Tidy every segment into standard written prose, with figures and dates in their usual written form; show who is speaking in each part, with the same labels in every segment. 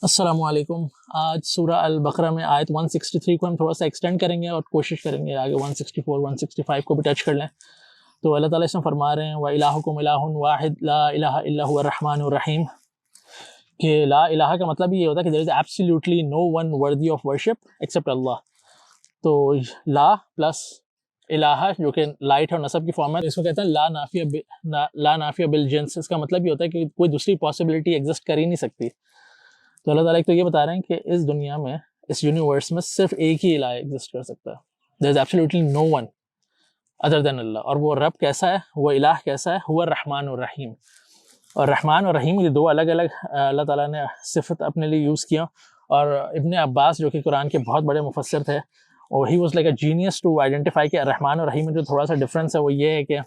Speaker 1: السلام علیکم. آج سورہ البقرہ میں آیت 163 کو ہم تھوڑا سا ایکسٹینڈ کریں گے اور کوشش کریں گے آگے 164 165 کو بھی ٹچ کر لیں. تو اللہ تعالیٰ اس میں فرما رہے ہیں وَإِلَٰهُكُمْ إِلَٰهٌ وَاحِدٌ لَا إِلَٰهَ إِلَّا هُوَ الرَّحْمَٰنُ الرَّحِيمُ کہ لا الہ کا مطلب یہ ہوتا ہے کہ there is absolutely no one worthy of worship except Allah. تو لا پلس الہ جو کہ لائٹ اور نصب کی فارم ہے، اس کو کہتے ہیں لا نافیہ بالجنس. اس کا مطلب یہ ہوتا ہے کہ کوئی دوسری پاسبلٹی ایگزسٹ کر ہی نہیں سکتی. تو اللہ تعالیٰ ایک تو یہ بتا رہے ہیں کہ اس دنیا میں، اس یونیورس میں صرف ایک ہی الہ ایگزسٹ کر سکتا ہے. there is absolutely no one other than اللہ. اور وہ رب کیسا ہے، وہ الہ کیسا ہے، هو الرحمن الرحیم. اور رحمان اور رحیم یہ دو الگ الگ اللہ تعالیٰ نے صفت اپنے لیے یوز کیا. اور ابن عباس جو کہ قرآن کے بہت بڑے مفسر تھے، اور he was like a genius to identify کہ رحمان اور رحیم میں جو تھوڑا سا ڈفرینس ہے وہ یہ ہے کہ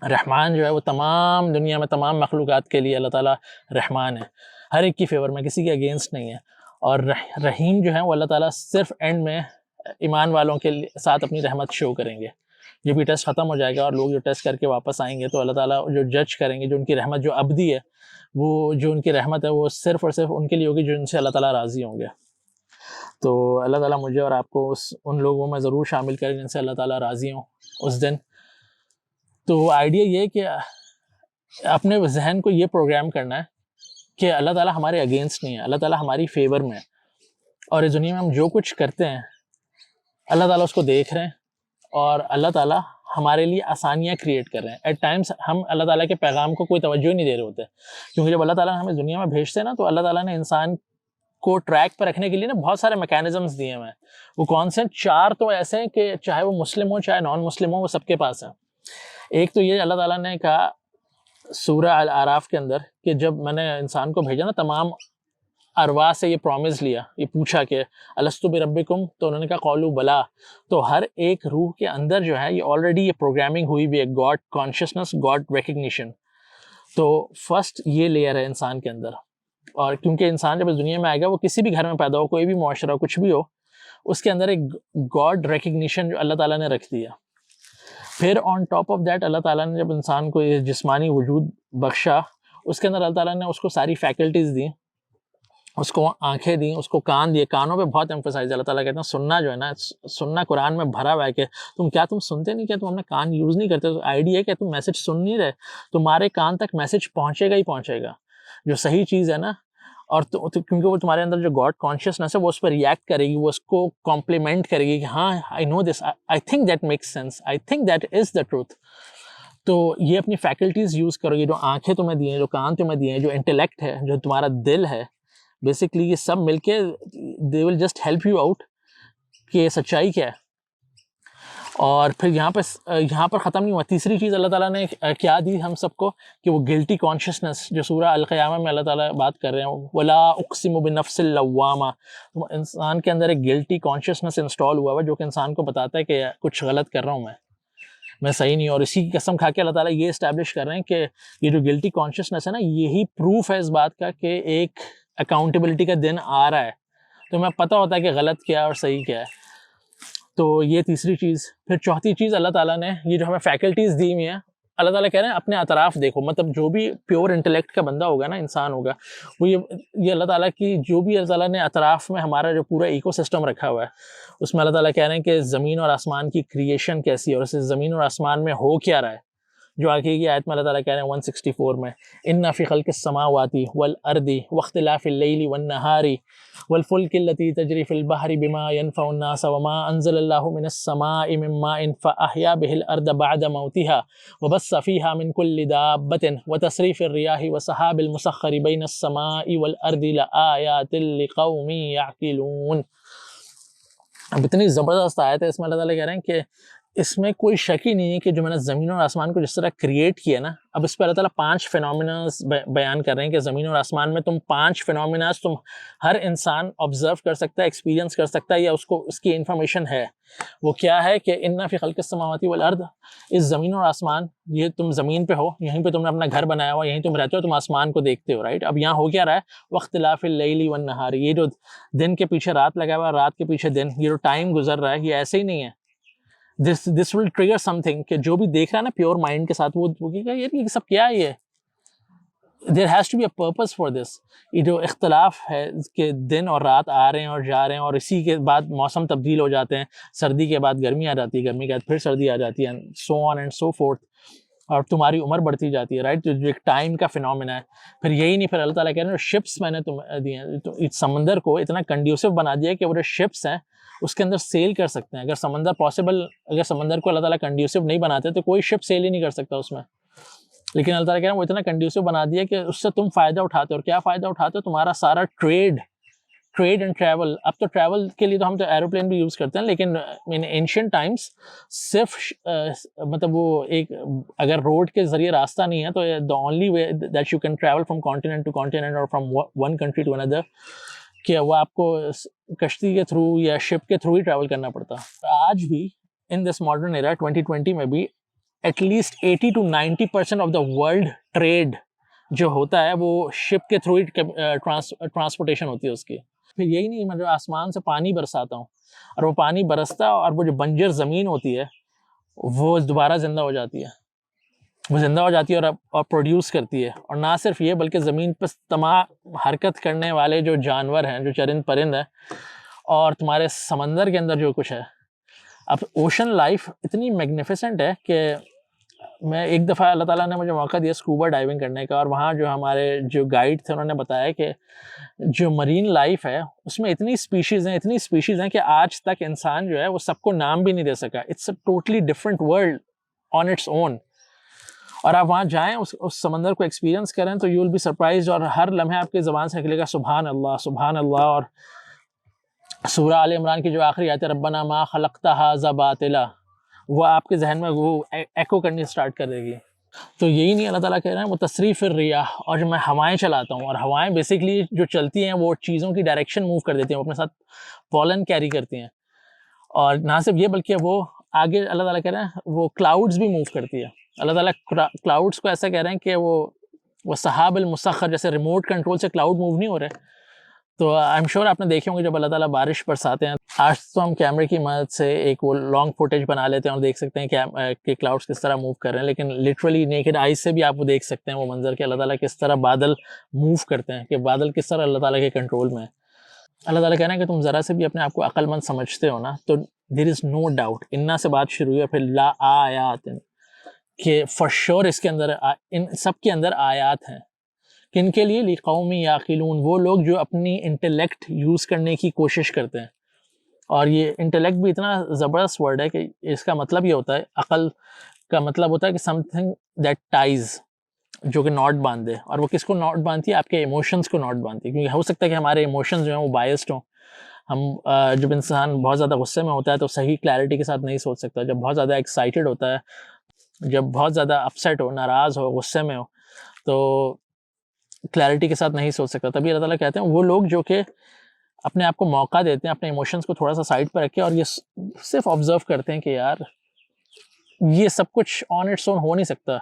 Speaker 1: رحمان جو ہے وہ تمام دنیا میں تمام مخلوقات کے لیے اللہ تعالیٰ رحمان ہے، ہر ایک کی فیور میں، کسی کے اگینسٹ نہیں ہے. اور رحیم جو ہے وہ اللہ تعالیٰ صرف اینڈ میں ایمان والوں کے ساتھ اپنی رحمت شو کریں گے. جب یہ ٹیسٹ ختم ہو جائے گا اور لوگ جو ٹیسٹ کر کے واپس آئیں گے تو اللہ تعالیٰ جو جج کریں گے، جو ان کی رحمت جو ابدی ہے، وہ جو ان کی رحمت ہے وہ صرف اور صرف ان کے لیے ہوگی جو ان سے اللہ تعالیٰ راضی ہوں گے. تو اللہ تعالیٰ مجھے اور آپ کو ان لوگوں میں ضرور شامل کریں جن سے اللہ تعالیٰ راضی ہوں اس دن. تو آئیڈیا یہ کہ اپنے ذہن کو یہ پروگرام کرنا ہے کہ اللہ تعالیٰ ہمارے اگینسٹ نہیں ہے، اللہ تعالیٰ ہماری فیور میں ہے. اور اس دنیا میں ہم جو کچھ کرتے ہیں اللہ تعالیٰ اس کو دیکھ رہے ہیں، اور اللہ تعالیٰ ہمارے لیے آسانیاں کریٹ کر رہے ہیں. ایٹ ٹائمس ہم اللہ تعالیٰ کے پیغام کو کوئی توجہ نہیں دے رہے ہوتے، کیونکہ جب اللہ تعالیٰ ہمیں دنیا میں بھیجتے ہیں نا تو اللہ تعالیٰ نے انسان کو ٹریک پر رکھنے کے لیے نا بہت سارے میکینزمز دیے ہوئے ہیں. وہ کون سے ہیں؟ 4 تو ایسے ہیں کہ چاہے وہ مسلم ہو چاہے نان مسلم ہو، وہ سب کے پاس ہیں. ایک تو یہ اللہ تعالیٰ نے کہا سورہ الاعراف کے اندر کہ جب میں نے انسان کو بھیجا نا، تمام ارواح سے یہ پرومس لیا، یہ پوچھا کہ الستو بربکم، تو انہوں نے کہا قولوا بلا. تو ہر ایک روح کے اندر جو ہے یہ آلریڈی یہ پروگرامنگ ہوئی بھی ہے، گاڈ کانشیسنس، گاڈ ریکگنیشن. تو فرسٹ یہ لیئر ہے انسان کے اندر. اور کیونکہ انسان جب اس دنیا میں آئے گا، وہ کسی بھی گھر میں پیدا ہو، کوئی بھی معاشرہ ہو، کچھ بھی ہو، اس کے اندر ایک گاڈ ریکگنیشن جو اللہ تعالیٰ نے رکھ دیا. پھر آن ٹاپ آف دیٹ اللہ تعالیٰ نے جب انسان کو یہ جسمانی وجود بخشا، اس کے اندر اللہ تعالیٰ نے اس کو ساری فیکلٹیز دیں، اس کو آنکھیں دیں، اس کو کان دیے. کانوں پہ بہت ایمفسائز اللہ تعالیٰ کہتے ہیں سننا جو ہے نا، سننا قرآن میں بھرا ہوا ہے کہ تم سنتے نہیں، کیا تم اپنا کان یوز نہیں کرتے؟ تو آئیڈیا ہے کہ تم میسج سن نہیں رہے، تمہارے کان تک میسج پہنچے گا ہی پہنچے گا جو صحیح چیز ہے نا. اور کیونکہ وہ تمہارے اندر جو گاڈ کانشیسنس ہے وہ اس پہ ریئیکٹ کرے گی، وہ اس کو کمپلیمنٹ کرے گی کہ ہاں I know this, I think that makes sense, I think that is the truth. تو یہ اپنی فیکلٹیز یوز کرو گی، جو آنکھیں تمہیں دی ہیں، جو کان تمہیں دیے ہیں، جو انٹلیکٹ ہے، جو تمہارا دل ہے، بیسکلی یہ سب مل کے they will just help you out کہ سچائی کیا ہے. اور پھر یہاں پر ختم نہیں ہوا. تیسری چیز اللہ تعالیٰ نے کیا دی ہم سب کو کہ وہ گلٹی کانشیسنس، جو سورہ القیامہ میں اللہ تعالیٰ بات کر رہے ہیں، وَلَا أُقْسِمُ بِالنَّفْسِ اللَّوَّامَةِ. تو انسان کے اندر ایک گلٹی کانشیسنس انسٹال ہوا ہے جو کہ انسان کو بتاتا ہے کہ کچھ غلط کر رہا ہوں میں صحیح نہیں. اور اسی کی قسم کھا کے اللہ تعالیٰ یہ اسٹیبلش کر رہے ہیں کہ یہ جو گلٹی کانشیسنس ہے نا، یہی پروف ہے اس بات کا کہ ایک اکاؤنٹیبلٹی کا دن آ رہا ہے. تو میں پتہ ہوتا ہے کہ غلط کیا ہے اور صحیح کیا ہے. تو یہ تیسری چیز. پھر چوتھی چیز اللہ تعالیٰ نے یہ جو ہمیں فیکلٹیز دی ہوئی ہیں، اللہ تعالیٰ کہہ رہے ہیں اپنے اطراف دیکھو. مطلب جو بھی پیور انٹلیکٹ کا بندہ ہوگا نا، انسان ہوگا، وہ یہ اللہ تعالیٰ کی جو بھی اللہ تعالیٰ نے اطراف میں ہمارا جو پورا ایکو سسٹم رکھا ہوا ہے، اس میں اللہ تعالیٰ کہہ رہے ہیں کہ زمین اور آسمان کی کریشن کیسی ہے اور اس زمین اور آسمان میں ہو کیا رہا ہے. جو آگے کی آیت میں اللہ تعالیٰ کہہ رہے ہیں 164 میں، إِنَّ فِي خَلْقِ السَّمَاوَاتِ وَالْأَرْضِ وَاخْتِلَافِ اللَّيْلِ وَالنَّهَارِ وَالْفُلْكِ الَّتِي تَجْرِي فِي الْبَحْرِ بِمَا يَنْفَعُ النَّاسَ وَمَا أَنزَلَ اللَّهُ مِنَ السَّمَاءِ مِن مَّاءٍ فَأَحْيَا بِهِ الْأَرْضَ بَعْدَ مَوْتِهَا وَبَثَّ فِيهَا مِن كُلِّ دَابَّةٍ وَتَصْرِيفِ الرِّيَاحِ وَالسَّحَابِ الْمُسَخَّرِ بَيْنَ السَّمَاءِ وَالْأَرْضِ لَآيَاتٍ لِقَوْمٍ يَعْقِلُونَ. اب اتنی زبردست آیت ہے، اس میں اللہ تعالیٰ کہہ رہے ہیں کہ اس میں کوئی شک ہی نہیں ہے کہ جو میں نے زمین اور آسمان کو جس طرح کریٹ کیا نا، اب اس پہ اللہ تعالیٰ 5 فینومیناز بیان کر رہے ہیں کہ زمین اور آسمان میں تم 5 فینومیناز تم ہر انسان آبزرو کر سکتا ہے، ایکسپیرینس کر سکتا ہے، یا اس کو اس کی انفارمیشن ہے. وہ کیا ہے کہ إِنَّ فِي خَلْقِ السَّمَاوَاتِ وَالْأَرْضِ، اس زمین اور آسمان، یہ تم زمین پہ ہو، یہیں پہ تم نے اپنا گھر بنایا ہوا، یہیں تم رہتے ہو، تم آسمان کو دیکھتے ہو، رائٹ. اب یہاں ہو کیا رہا ہے؟ وَاخْتِلَافِ اللَّيْلِ وَالنَّهَارِ، یہ جو دن کے پیچھے رات لگا ہوا ہے، رات کے پیچھے دن، یہ جو ٹائم گزر رہا ہے، یہ ایسے ہی نہیں ہے. This will trigger something کہ جو بھی دیکھ رہا ہے نا پیور مائنڈ کے ساتھ، وہ کہے گا یار یہ سب کیا ہے، there has to be a purpose for this. یہ جو اختلاف ہے کہ دن اور رات آ رہے ہیں اور جا رہے ہیں، اور اسی کے بعد موسم تبدیل ہو جاتے ہیں، سردی کے بعد گرمی آ جاتی ہے، گرمی کے بعد پھر سردی آ جاتی ہے، سو آن اینڈ سو فورتھ، اور تمہاری عمر بڑھتی جاتی ہے، رائٹ. جو ایک ٹائم کا فینومینا ہے. پھر یہی نہیں، پھر اللہ تعالیٰ کہہ رہے ہیں شپس میں نے تمہیں دیے ہیں، تو اس سمندر کو اتنا کنڈیوسو بنا دیا کہ وہ جو شپس ہیں اس کے اندر سیل کر سکتے ہیں. اگر سمندر کو اللہ تعالیٰ کنڈیوسو نہیں بناتے تو کوئی شپ سیل ہی نہیں کر سکتا اس میں. لیکن اللہ تعالیٰ کہہ رہے ہیں وہ اتنا کنڈیوسو بنا دیا کہ اس سے تم فائدہ اٹھاتے ہو. اور کیا فائدہ اٹھاتے ہو؟ تمہارا سارا ٹریڈ اینڈ ٹریول. اب تو ٹریول کے لیے تو ہم تو ایروپلین بھی یوز کرتے ہیں، لیکن ان اینشینٹ ٹائمس صرف مطلب وہ ایک اگر روڈ کے ذریعے راستہ نہیں ہے تو the only way that you can travel from continent to continent اور فرام ون کنٹری ٹو اندر، کہ وہ آپ کو کشتی کے تھرو یا شپ کے تھرو ہی ٹریول کرنا پڑتا. آج بھی ان دس ماڈرن ایرا 2020 میں بھی at least 80 to 90% of the world trade جو ہوتا ہے وہ شپ کے تھرو ہی ٹرانسپورٹیشن ہوتی ہے اس کی. پھر یہی نہیں، میں جو آسمان سے پانی برساتا ہوں اور وہ پانی برستا اور وہ جو بنجر زمین ہوتی ہے وہ دوبارہ زندہ ہو جاتی ہے، اور پروڈیوس کرتی ہے. اور نہ صرف یہ بلکہ زمین پہ تمام حرکت کرنے والے جو جانور ہیں، جو چرند پرند ہیں، اور تمہارے سمندر کے اندر جو کچھ ہے. اب اوشن لائف اتنی میگنیفیسنٹ ہے کہ میں ایک دفعہ اللہ تعالیٰ نے مجھے موقع دیا اسکوبا ڈائیونگ کرنے کا، اور وہاں جو ہمارے جو گائیڈ تھے انہوں نے بتایا کہ جو مرین لائف ہے اس میں اتنی اسپیشیز ہیں کہ آج تک انسان جو ہے وہ سب کو نام بھی نہیں دے سکا. It's a totally different world on its own. اور آپ وہاں جائیں، اس سمندر کو ایکسپیرینس کریں تو یو ول بی سرپرائزڈ، اور ہر لمحے آپ کی زبان سے نکلے گا سبحان اللہ سبحان اللہ. اور سورہ آل عمران کی جو آخری آیت ہے ربنا ما خلقت ھذا باطلا، وہ آپ کے ذہن میں وہ ایکو کرنی اسٹارٹ کر دے گی. تو یہی نہیں اللہ تعالیٰ کہہ رہے ہیں وہ تصریف الریاح، اور جو میں ہوائیں چلاتا ہوں، اور ہوائیں بیسکلی جو چلتی ہیں وہ چیزوں کی ڈائریکشن موو کر دیتی ہیں، وہ اپنے ساتھ پولن کیری کرتی ہیں. اور نہ صرف یہ بلکہ وہ آگے اللہ تعالیٰ کہہ رہے ہیں وہ کلاؤڈز بھی موو کرتی ہے. اللہ تعالیٰ کلاؤڈز کو ایسا کہہ رہے ہیں کہ وہ سحاب المسخر، جیسے ریموٹ کنٹرول سے کلاؤڈ موو نہیں ہو رہے. تو آئی ایم شیور آپ نے دیکھے ہوں گے جب اللہ تعالیٰ بارش برساتے ہیں. آج تو ہم کیمرے کی مدد سے ایک وہ لانگ فوٹیج بنا لیتے ہیں اور دیکھ سکتے ہیں کہ کلاؤڈس کس طرح موو کر رہے ہیں، لیکن لٹرلی نیکڈ آئیز سے بھی آپ وہ دیکھ سکتے ہیں وہ منظر کہ اللہ تعالیٰ کس طرح بادل موو کرتے ہیں، کہ بادل کس طرح اللہ تعالیٰ کے کنٹرول میں ہے. اللہ تعالیٰ کہہ رہے ہیں کہ تم ذرا سے بھی اپنے آپ کو عقل مند سمجھتے ہو نا، تو دیر از نو ڈاؤٹ، انا سے بات شروع ہوئی ہے، پھر لا آیات، کہ فار شیور اس کے اندر ان سب کے اندر آیات ہیں. کن کے لیے؟ لقوم یعقلون، وہ لوگ جو اپنی انٹلیکٹ یوز کرنے کی کوشش کرتے ہیں. اور یہ انٹلیکٹ بھی اتنا زبردست ورڈ ہے کہ اس کا مطلب یہ ہوتا ہے، عقل کا مطلب ہوتا ہے کہ سم تھنگ دیٹ ٹائز، جو کہ ناٹ باندھ دے. اور وہ کس کو ناٹ باندھتی ہے؟ آپ کے ایموشنز کو ناٹ باندھتی ہے. کیونکہ ہو سکتا ہے کہ ہمارے ایموشنز جو ہیں وہ بائسڈ ہوں. ہم جب انسان بہت زیادہ غصے میں ہوتا ہے تو صحیح کلیئرٹی کے ساتھ نہیں سوچ سکتا. جب بہت زیادہ ایکسائٹیڈ ہوتا ہے، جب بہت زیادہ اپسیٹ ہو، ناراض ہو، غصے میں ہو، تو کلیئرٹی کے ساتھ نہیں سوچ سکتا. تبھی اللہ تعالیٰ کہتے ہیں وہ لوگ جو کہ اپنے آپ کو موقع دیتے ہیں اپنے ایموشنز کو تھوڑا سا سائڈ پہ رکھ کے، اور یہ صرف آبزرو کرتے ہیں کہ یار یہ سب کچھ آن اٹس اون ہو نہیں سکتا.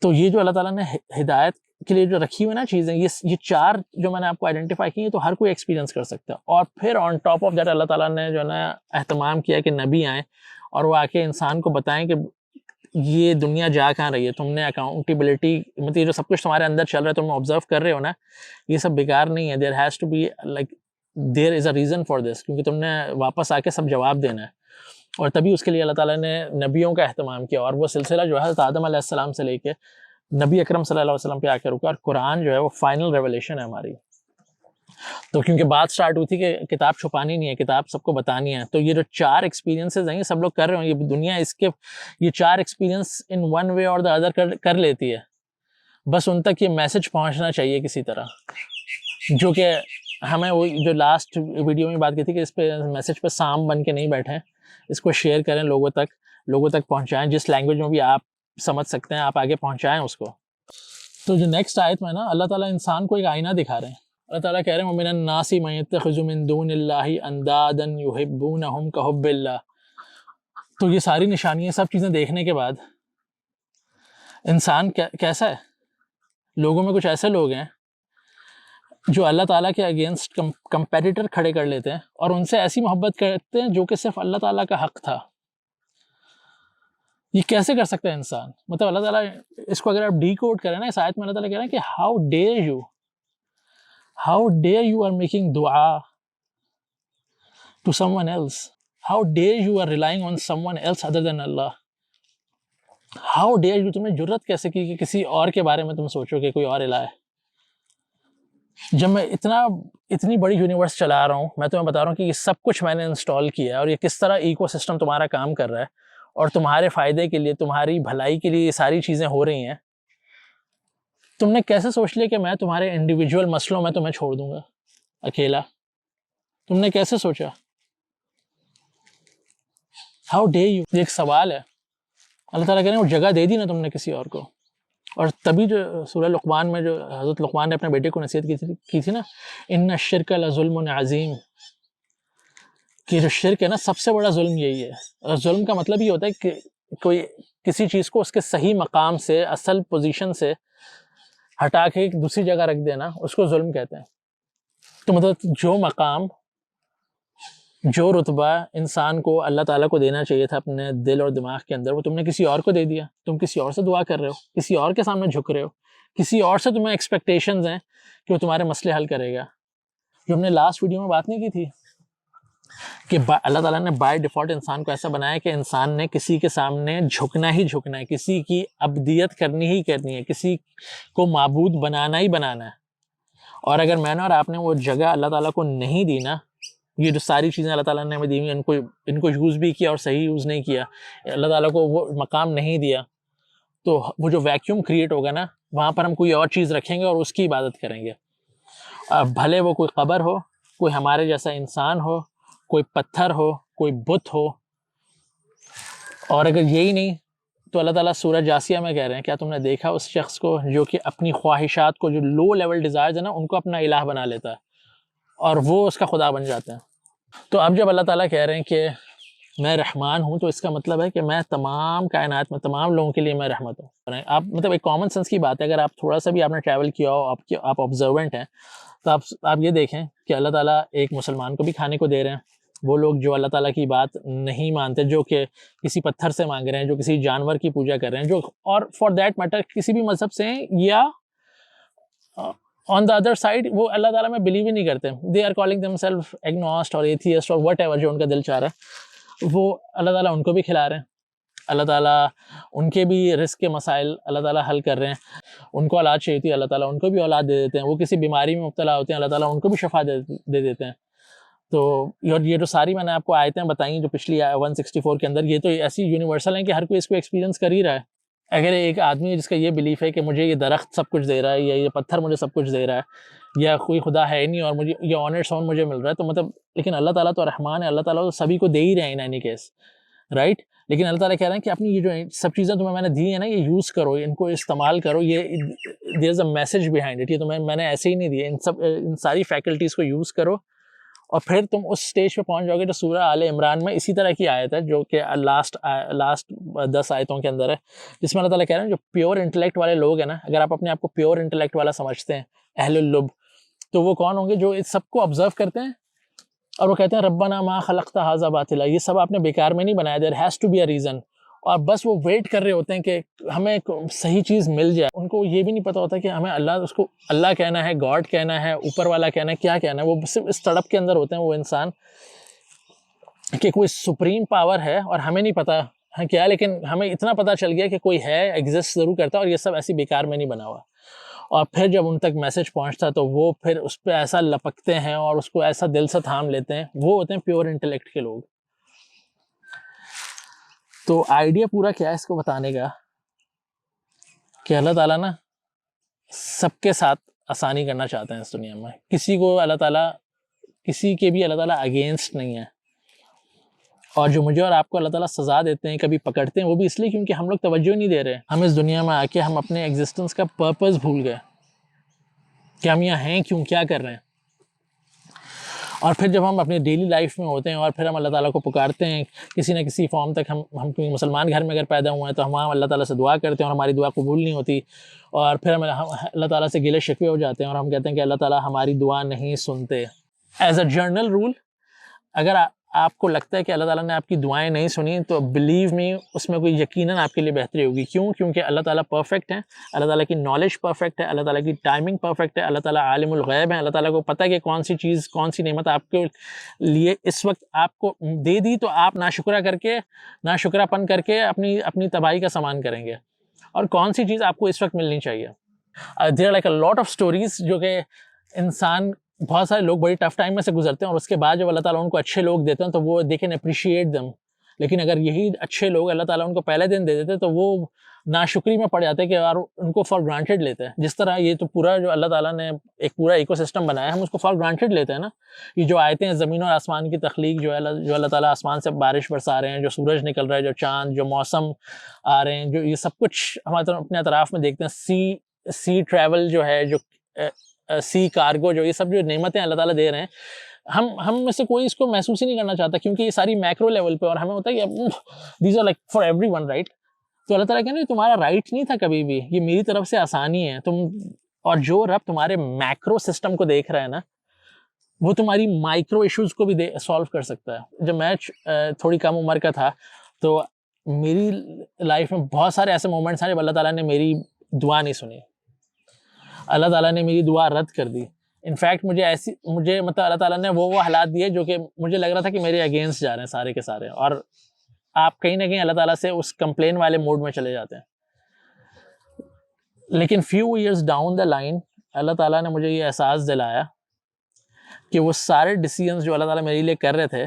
Speaker 1: تو یہ جو اللہ تعالیٰ نے ہدایت کے لیے جو رکھی ہوئی نا چیزیں، یہ چار جو میں نے آپ کو آئیڈینٹیفائی کی ہیں، تو ہر کوئی ایکسپیرینس کر سکتا ہے. اور پھر آن ٹاپ آف دیٹ اللہ تعالیٰ نے جو ہے نا اہتمام کیا کہ نبی آئیں اور وہ آ کے انسان کو بتائیں کہ یہ دنیا جا کہاں رہی ہے. تم نے اکاؤنٹیبلٹی، مطلب یہ جو سب کچھ تمہارے اندر چل رہا ہے تم آبزرو کر رہے ہو نا، یہ سب بیکار نہیں ہے. There has to be like there is a reason for this, کیونکہ تم نے واپس آ کے سب جواب دینا ہے. اور تبھی اس کے لیے اللہ تعالیٰ نے نبیوں کا اہتمام کیا. اور وہ سلسلہ جو ہے حضرت آدم علیہ السلام سے لے کے نبی اکرم صلی اللہ علیہ وسلم پہ آ کے رکا. اور قرآن جو ہے وہ فائنل ریولیشن ہے ہماری. تو کیونکہ بات سٹارٹ ہوئی تھی کہ کتاب چھپانی نہیں ہے، کتاب سب کو بتانی ہے. تو یہ جو چار ایکسپیرینسز ہیں یہ سب لوگ کر رہے ہوں. یہ دنیا اس کے یہ چار ایکسپیرینس ان ون وے اور دا ادر کر لیتی ہے. بس ان تک یہ میسج پہنچنا چاہیے کسی طرح، جو کہ ہمیں وہ جو لاسٹ ویڈیو میں بات کی تھی کہ اس پہ میسج پہ سام بن کے نہیں بیٹھیں، اس کو شیئر کریں، لوگوں تک پہنچائیں. جس لینگویج میں بھی آپ سمجھ سکتے ہیں آپ آگے پہنچائیں اس کو. تو جو نیکسٹ آیت میں نا اللہ تعالیٰ انسان کو ایک آئینہ دکھا رہے ہیں. اللہ تعالیٰ کہہ رہے ہیں وَمِنَ النَّاسِ مَن يَتَّخِذُ مِن دُونِ اللَّهِ أَندَادًا يُحِبُّونَهُمْ كَحُبِّ اللَّهِ. تو یہ ساری نشانیاں، سب چیزیں دیکھنے کے بعد انسان کیسا ہے؟ لوگوں میں کچھ ایسے لوگ ہیں جو اللہ تعالیٰ کے اگینسٹ کمپیٹیٹر کھڑے کر لیتے ہیں اور ان سے ایسی محبت کرتے ہیں جو کہ صرف اللہ تعالیٰ کا حق تھا. یہ کیسے کر سکتا ہے انسان؟ مطلب اللہ تعالیٰ اس کو اگر آپ ڈی کوڈ کریں نا، اس آیت میں اللہ تعالیٰ کہہ رہے ہیں کہ how dare you are making دعا to someone else, how dare you are relying on someone else other than Allah, how dare you, تم نے جرت کیسے کی کہ کسی اور کے بارے میں تم سوچو کہ کوئی اور الہ ہے؟ جب میں اتنی بڑی یونیورس چلا رہا ہوں، میں تمہیں بتا رہا ہوں کہ یہ سب کچھ میں نے انسٹال کیا ہے، اور یہ کس طرح ایکو سسٹم تمہارا کام کر رہا ہے، اور تمہارے فائدے کے لیے، تمہاری بھلائی کے لیے یہ ساری چیزیں ہو رہی ہیں، تم نے کیسے سوچ لیا کہ میں تمہارے انڈیویجول مسئلوں میں تمہیں چھوڑ دوں گا اکیلا؟ تم نے کیسے سوچا؟ ہاؤ ڈے یو، یہ ایک سوال ہے۔ اللہ تعالیٰ کہہ رہے ہیں وہ جگہ دے دی نا تم نے کسی اور کو، اور تبھی جو سورہ لقمان میں جو حضرت لقمان نے اپنے بیٹے کو نصیحت کی تھی نا، ان الشرک لظلم عظیم، کہ جو شرک ہے نا سب سے بڑا ظلم یہی ہے۔ اور ظلم کا مطلب یہ ہوتا ہے کہ کوئی کسی چیز کو اس کے صحیح مقام سے، اصل پوزیشن سے ہٹا کے ایک دوسری جگہ رکھ دینا، اس کو ظلم کہتے ہیں۔ تو مطلب جو مقام، جو رتبہ انسان کو اللہ تعالیٰ کو دینا چاہیے تھا اپنے دل اور دماغ کے اندر، وہ تم نے کسی اور کو دے دیا۔ تم کسی اور سے دعا کر رہے ہو، کسی اور کے سامنے جھک رہے ہو، کسی اور سے تمہیں ایکسپیکٹیشنز ہیں کہ وہ تمہارے مسئلے حل کرے گا۔ جو ہم نے لاسٹ ویڈیو میں بات نہیں کی تھی کہ اللہ تعالیٰ نے بائی ڈیفالٹ انسان کو ایسا بنایا کہ انسان نے کسی کے سامنے جھکنا ہی جھکنا ہے، کسی کی عبدیت کرنی ہی کرنی ہے، کسی کو معبود بنانا ہی بنانا ہے۔ اور اگر میں نے اور آپ نے وہ جگہ اللہ تعالیٰ کو نہیں دی نا، یہ جو ساری چیزیں اللہ تعالیٰ نے ہمیں دی ہوئی ان کو یوز بھی کیا اور صحیح یوز نہیں کیا، اللہ تعالیٰ کو وہ مقام نہیں دیا، تو وہ جو ویکیوم کریٹ ہوگا نا، وہاں پر ہم کوئی اور چیز رکھیں گے اور اس کی عبادت کریں گے، بھلے وہ کوئی قبر ہو، کوئی ہمارے جیسا انسان ہو، کوئی پتھر ہو، کوئی بت ہو۔ اور اگر یہی نہیں تو اللہ تعالیٰ سورہ جاسیہ میں کہہ رہے ہیں، کیا تم نے دیکھا اس شخص کو جو کہ اپنی خواہشات کو، جو لو لیول ڈیزائرز ہیں نا، ان کو اپنا الہ بنا لیتا ہے اور وہ اس کا خدا بن جاتے ہیں۔ تو اب جب اللہ تعالیٰ کہہ رہے ہیں کہ میں رحمان ہوں، تو اس کا مطلب ہے کہ میں تمام کائنات میں تمام لوگوں کے لیے میں رحمت ہوں۔ آپ مطلب ایک کامن سینس کی بات ہے، اگر آپ تھوڑا سا بھی آپ نے ٹریول کیا ہو، آپ آبزروینٹ ہیں، تو آپ یہ دیکھیں کہ اللہ تعالیٰ ایک مسلمان کو بھی کھانے کو دے رہے ہیں۔ وہ لوگ جو اللہ تعالیٰ کی بات نہیں مانتے، جو کہ کسی پتھر سے مانگ رہے ہیں، جو کسی جانور کی پوجا کر رہے ہیں، جو اور فار دیٹ میٹر کسی بھی مذہب سے ہیں، یا آن دا ادر سائڈ وہ اللہ تعالیٰ میں بلیو ہی نہیں کرتے، they are calling them self agnostic اور ایتھیسٹ اور وٹ ایور، جو ان کا دل چاہ رہا ہے وہ اللہ تعالیٰ ان کو بھی کھلا رہے ہیں، اللہ تعالیٰ ان کے بھی رزق کے مسائل اللہ تعالیٰ حل کر رہے ہیں۔ ان کو اولاد چاہیے تھی، اللہ تعالیٰ ان کو بھی اولاد دے دیتے ہیں۔ وہ کسی بیماری میں مبتلا ہوتے ہیں، اللہ تعالیٰ ان کو بھی شفا دے دیتے ہیں۔ تو یہ جو ساری میں نے آپ کو آیتیں بتائیں جو پچھلی 164 کے اندر، یہ تو ایسی یونیورسل ہیں کہ ہر کوئی اس کو ایکسپیرینس کر ہی رہا ہے۔ اگر ایک آدمی ہے جس کا یہ بلیف ہے کہ مجھے یہ درخت سب کچھ دے رہا ہے، یا یہ پتھر مجھے سب کچھ دے رہا ہے، یا کوئی خدا ہے نہیں اور مجھے یہ آن اٹس اون مجھے مل رہا ہے، تو مطلب لیکن اللہ تعالیٰ تو رحمان ہے، اللہ تعالیٰ تو سبھی کو دے ہی رہے ہیں ان اینی کیس، رائٹ؟ لیکن اللہ تعالیٰ کہہ رہے ہیں کہ اپنی یہ جو سب چیزیں تمہیں میں نے دی ہیں نا، یہ یوز کرو، ان کو استعمال کرو، یہ دیر is a message behind it, یہ تمہیں میں نے ایسے ہی نہیں دیے، ان ساری فیکلٹیز کو یوز کرو، اور پھر تم اس سٹیج پہ پہنچ جاؤ گے۔ جو سورہ آل عمران میں اسی طرح کی آیت ہے، جو کہ لاسٹ 10 آیتوں کے اندر ہے، جس میں اللہ تعالیٰ کہہ رہے ہیں جو پیور انٹلیکٹ والے لوگ ہیں نا، اگر آپ اپنے آپ کو پیور انٹلیکٹ والا سمجھتے ہیں، اہل اللب، تو وہ کون ہوں گے؟ جو اس سب کو آبزرو کرتے ہیں اور وہ کہتے ہیں ربنا ما خلقت ھذا باطلا، یہ سب آپ نے بیکار میں نہیں بنایا، there has to be a reason, اور بس وہ ویٹ کر رہے ہوتے ہیں کہ ہمیں صحیح چیز مل جائے۔ ان کو یہ بھی نہیں پتہ ہوتا کہ ہمیں اس کو اللہ کہنا ہے، گاڈ کہنا ہے، اوپر والا کہنا ہے، کیا کہنا ہے۔ وہ صرف اس تڑپ کے اندر ہوتے ہیں وہ انسان کہ کوئی سپریم پاور ہے اور ہمیں نہیں پتہ ہے کیا، لیکن ہمیں اتنا پتہ چل گیا کہ کوئی ہے، ایگزسٹ ضرور کرتا ہے، اور یہ سب ایسی بیکار میں نہیں بنا ہوا۔ اور پھر جب ان تک میسج پہنچتا تو وہ پھر اس پہ ایسا لپکتے ہیں اور اس کو ایسا دل سے تھام لیتے ہیں، وہ ہوتے ہیں پیور انٹلیکٹ کے لوگ۔ تو آئیڈیا پورا کیا ہے اس کو بتانے کا کہ اللہ تعالیٰ نا سب کے ساتھ آسانی کرنا چاہتے ہیں اس دنیا میں، کسی کو اللہ تعالیٰ، کسی کے بھی اللہ تعالیٰ اگینسٹ نہیں ہے۔ اور جو مجھے اور آپ کو اللہ تعالیٰ سزا دیتے ہیں، کبھی پکڑتے ہیں، وہ بھی اس لیے کیونکہ ہم لوگ توجہ نہیں دے رہے۔ ہم اس دنیا میں آ کے ہم اپنے ایگزسٹنس کا پرپز بھول گئے کہ ہم یہاں ہیں کیوں، کیا کر رہے ہیں۔ اور پھر جب ہم اپنے ڈیلی لائف میں ہوتے ہیں اور پھر ہم اللہ تعالیٰ کو پکارتے ہیں کسی نہ کسی فارم تک، ہم کوئی مسلمان گھر میں اگر پیدا ہوئے ہیں تو ہم اللہ تعالیٰ سے دعا کرتے ہیں اور ہماری دعا قبول نہیں ہوتی، اور پھر ہم اللہ تعالیٰ سے گلے شکوے ہو جاتے ہیں اور ہم کہتے ہیں کہ اللہ تعالیٰ ہماری دعا نہیں سنتے۔ ایز اے جرنل رول، اگر آپ کو لگتا ہے کہ اللہ تعالیٰ نے آپ کی دعائیں نہیں سنی تو بلیو می اس میں کوئی یقیناً آپ کے لیے بہتری ہوگی. کیوں؟ کیونکہ اللہ تعالیٰ پرفیکٹ ہے, اللہ تعالیٰ کی نالج پرفیکٹ ہے, اللہ تعالیٰ کی ٹائمنگ پرفیکٹ ہے, اللہ تعالیٰ عالم الغیب ہے, اللہ تعالیٰ کو پتہ ہے کہ کون سی چیز کون سی نعمت آپ کے لیے اس وقت آپ کو دے دی, تو آپ ناشکرہ پن کر کے اپنی تباہی کا سامان کریں گے, اور کون سی چیز آپ کو اس وقت ملنی چاہیے. There are like a lot of stories جو کہ انسان, بہت سارے لوگ بڑی ٹف ٹائم میں سے گزرتے ہیں اور اس کے بعد جب اللہ تعالیٰ ان کو اچھے لوگ دیتے ہیں تو وہ دے کین اپریشیٹ دم. لیکن اگر یہی اچھے لوگ اللہ تعالیٰ ان کو پہلے دن دے دیتے تو وہ ناشکری میں پڑ جاتے کہ یار ان کو فار گرانٹیڈ لیتے ہیں. جس طرح یہ تو پورا جو اللہ تعالیٰ نے ایک پورا ایکو سسٹم بنایا ہے, ہم اس کو فار گرانٹیڈ لیتے ہیں نا. یہ جو آیتیں ہیں زمین اور آسمان کی تخلیق, جو اللہ تعالیٰ آسمان سے بارش برسا رہے ہیں, جو سورج نکل رہا ہے, جو چاند, جو موسم آ رہے ہیں, جو یہ سب کچھ ہم اپنے اطراف میں دیکھتے ہیں, سی ٹریول جو ہے, جو سی کارگو, جو یہ سب جو نعمتیں اللہ تعالیٰ دے رہے ہیں, ہم میں سے کوئی اس کو محسوس ہی نہیں کرنا چاہتا کیونکہ یہ ساری میکرو لیول پہ, اور ہمیں ہوتا ہے کہ these are like for everyone right. تو اللہ تعالیٰ کہنا یہ تمہارا رائٹ نہیں تھا کبھی بھی, یہ میری طرف سے آسانی ہے. اور جو رب تمہارے میکرو سسٹم کو دیکھ رہا ہے نا, وہ تمہاری مائکرو ایشوز کو بھی سالو کر سکتا ہے. جب میں تھوڑی کم عمر کا تھا تو میری لائف میں بہت سارے ایسے مومنٹس ہیں جب اللہ تعالیٰ نے میری دعا نہیں سنی, اللہ تعالیٰ نے میری دعا رد کر دی. انفیکٹ مجھے مطلب اللہ تعالیٰ نے وہ حالات دیے جو کہ مجھے لگ رہا تھا کہ میرے اگینسٹ جا رہے ہیں سارے کے سارے, اور آپ کہیں نہ کہیں اللہ تعالیٰ سے اس کمپلین والے موڈ میں چلے جاتے ہیں. لیکن few years down the line اللہ تعالیٰ نے مجھے یہ احساس دلایا کہ وہ سارے ڈیسیژنز جو اللہ تعالیٰ میرے لیے کر رہے تھے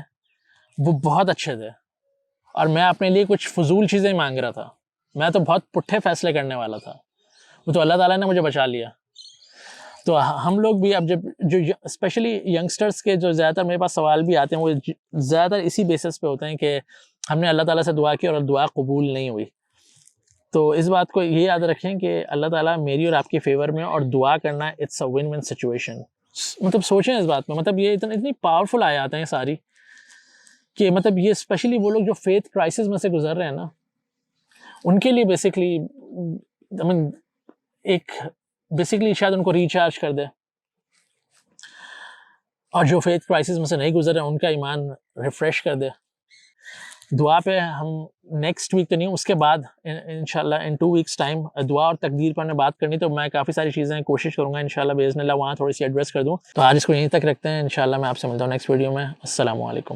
Speaker 1: وہ بہت اچھے تھے, اور میں اپنے لیے کچھ فضول چیزیں مانگ رہا تھا. میں تو بہت پٹھے فیصلے کرنے والا تھا, وہ تو اللہ تعالیٰ نے مجھے بچا لیا. تو ہم لوگ بھی اب جو اسپیشلی ینگسٹرس کے جو زیادہ تر میرے پاس سوال بھی آتے ہیں, وہ زیادہ تر اسی بیسس پہ ہوتے ہیں کہ ہم نے اللہ تعالیٰ سے دعا کی اور دعا قبول نہیں ہوئی. تو اس بات کو یہ یاد رکھیں کہ اللہ تعالیٰ میری اور آپ کے فیور میں, اور دعا کرنا it's a win win situation. مطلب سوچیں اس بات میں, مطلب یہ اتنی پاورفل آیات ہیں ساری کہ مطلب یہ اسپیشلی وہ لوگ جو فیتھ کرائسس میں سے گزر رہے ہیں نا, ان کے لیے بیسکلی بیسکلی شاید ان کو ریچارج کر دے, اور جو فیتھ کرائسس میں سے نہیں گزر رہے ہیں ان کا ایمان ریفریش کر دے. دعا پہ ہم نیکسٹ ویک تو نہیں, اس کے بعد انشاءاللہ ان 2 weeks ٹائم دعا اور تقدیر پر ہمیں بات کرنی, تو میں کافی ساری چیزیں کوشش کروں گا انشاءاللہ باذن اللہ وہاں تھوڑی سی ایڈریس کر دوں. تو آج اس کو یہیں تک رکھتے ہیں, انشاءاللہ میں آپ سے ملتا ہوں نیکسٹ ویڈیو میں. السلام علیکم.